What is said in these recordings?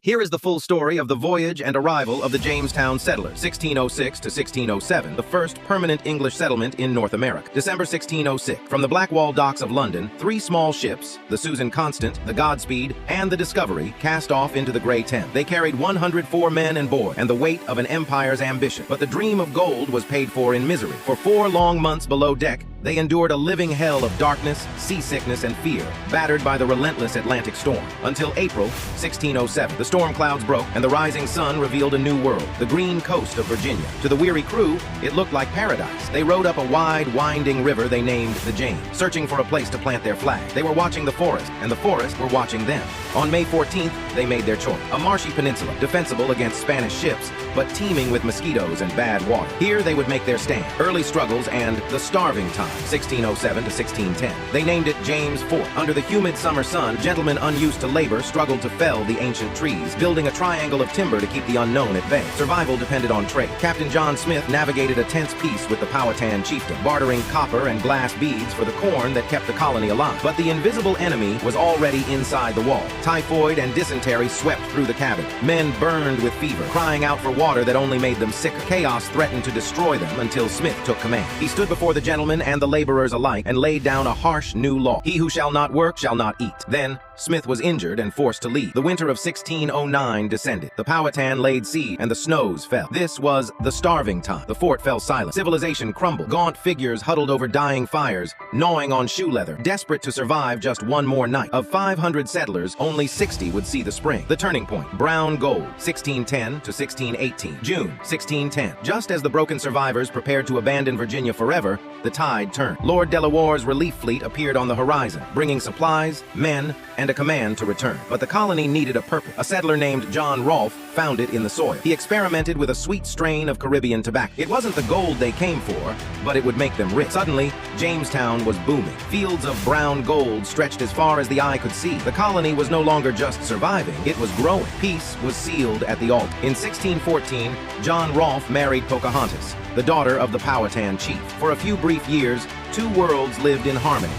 Here is the full story of the voyage and arrival of the Jamestown settlers, 1606 to 1607, the first permanent English settlement in North America. December 1606. From the Blackwall docks of London, 3 small ships, the Susan Constant, the Godspeed, and the Discovery, cast off into the Grey Thames. They carried 104 men and boy, and the weight of an empire's ambition. But the dream of gold was paid for in misery. For 4 long months below deck, they endured a living hell of darkness, seasickness, and fear, battered by the relentless Atlantic storm. Until April 1607, the storm clouds broke, and the rising sun revealed a new world, the green coast of Virginia. To the weary crew, it looked like paradise. They rode up a wide, winding river they named the James, searching for a place to plant their flag. They were watching the forest, and the forest were watching them. On May 14th, they made their choice. A marshy peninsula, defensible against Spanish ships, but teeming with mosquitoes and bad water. Here they would make their stand. Early struggles and the starving time, 1607 to 1610. They named it James Fort. Under the humid summer sun, gentlemen unused to labor struggled to fell the ancient trees, building a triangle of timber to keep the unknown at bay. Survival depended on trade. Captain John Smith navigated a tense peace with the Powhatan chieftain, bartering copper and glass beads for the corn that kept the colony alive. But the invisible enemy was already inside the wall. Typhoid and dysentery swept through the cabin. Men burned with fever, crying out for water that only made them sicker. Chaos threatened to destroy them until Smith took command. He stood before the gentlemen and the laborers alike and laid down a harsh new law. He who shall not work shall not eat. Then Smith was injured and forced to leave. The winter of 1609 descended. The Powhatan laid siege, and the snows fell. This was the starving time. The fort fell silent. Civilization crumbled. Gaunt figures huddled over dying fires, gnawing on shoe leather, desperate to survive just one more night. Of 500 settlers, only 60 would see the spring. The turning point. Brown gold, 1610 to 1618. June 1610. Just as the broken survivors prepared to abandon Virginia forever, the tide turned. Lord Delaware's relief fleet appeared on the horizon, bringing supplies, men, and a command to return. But the colony needed a purpose. A settler named John Rolfe found it in the soil. He experimented with a sweet strain of Caribbean tobacco. It wasn't the gold they came for, but it would make them rich. Suddenly, Jamestown was booming. Fields of brown gold stretched as far as the eye could see. The colony was no longer just surviving, it was growing. Peace was sealed at the altar. In 1614, John Rolfe married Pocahontas, the daughter of the Powhatan chief. For a few brief years, 2 worlds lived in harmony.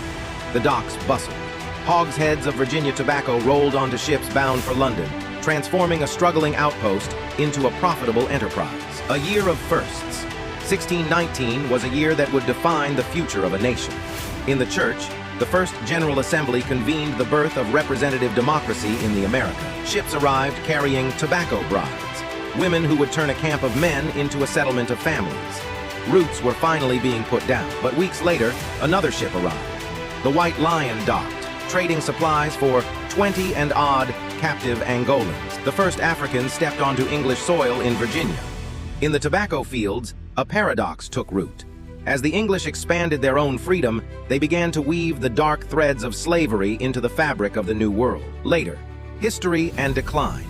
The docks bustled. Hogsheads of Virginia tobacco rolled onto ships bound for London, transforming a struggling outpost into a profitable enterprise. A year of firsts. 1619 was a year that would define the future of a nation. In the church, the First General Assembly convened the birth of representative democracy in the America. Ships arrived carrying tobacco brides, women who would turn a camp of men into a settlement of families. Roots were finally being put down, but weeks later, another ship arrived. The White Lion docked, trading supplies for 20 and odd captive Angolans. The first Africans stepped onto English soil in Virginia. In the tobacco fields, a paradox took root. As the English expanded their own freedom, they began to weave the dark threads of slavery into the fabric of the New World. Later, history and decline.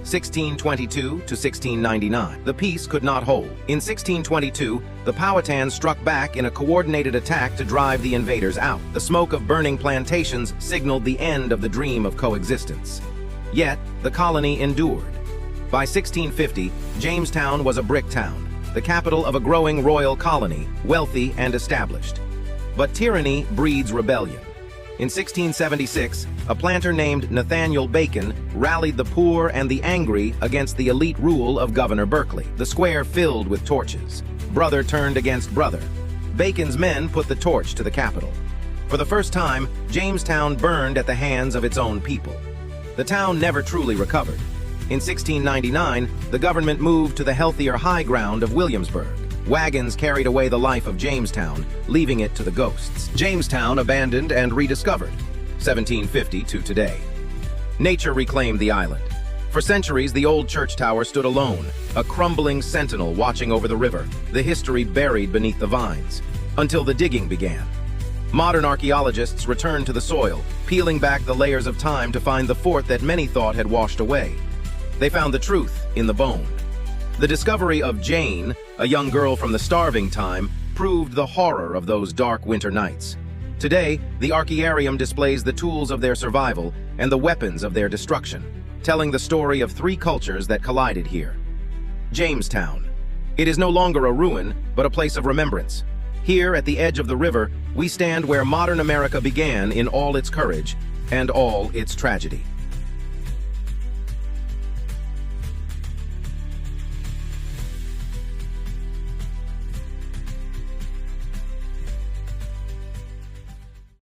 1622 to 1699. The peace could not hold. In 1622, the Powhatan struck back in a coordinated attack to drive the invaders out. The smoke of burning plantations signaled the end of the dream of coexistence. Yet, the colony endured. By 1650, Jamestown was a brick town, the capital of a growing royal colony, wealthy and established. But tyranny breeds rebellion. In 1676, a planter named Nathaniel Bacon rallied the poor and the angry against the elite rule of Governor Berkeley. The square filled with torches. Brother turned against brother. Bacon's men put the torch to the capital. For the first time, Jamestown burned at the hands of its own people. The town never truly recovered. In 1699, the government moved to the healthier high ground of Williamsburg. Wagons carried away the life of Jamestown, leaving it to the ghosts. Jamestown abandoned and rediscovered, 1750 to today. Nature reclaimed the island. For centuries, the old church tower stood alone, a crumbling sentinel watching over the river, the history buried beneath the vines, until the digging began. Modern archaeologists returned to the soil, peeling back the layers of time to find the fort that many thought had washed away. They found the truth in the bone. The discovery of Jane, a young girl from the starving time, proved the horror of those dark winter nights. Today, the Archaearium displays the tools of their survival and the weapons of their destruction, telling the story of 3 cultures that collided here. Jamestown. It is no longer a ruin, but a place of remembrance. Here, at the edge of the river, we stand where modern America began in all its courage and all its tragedy.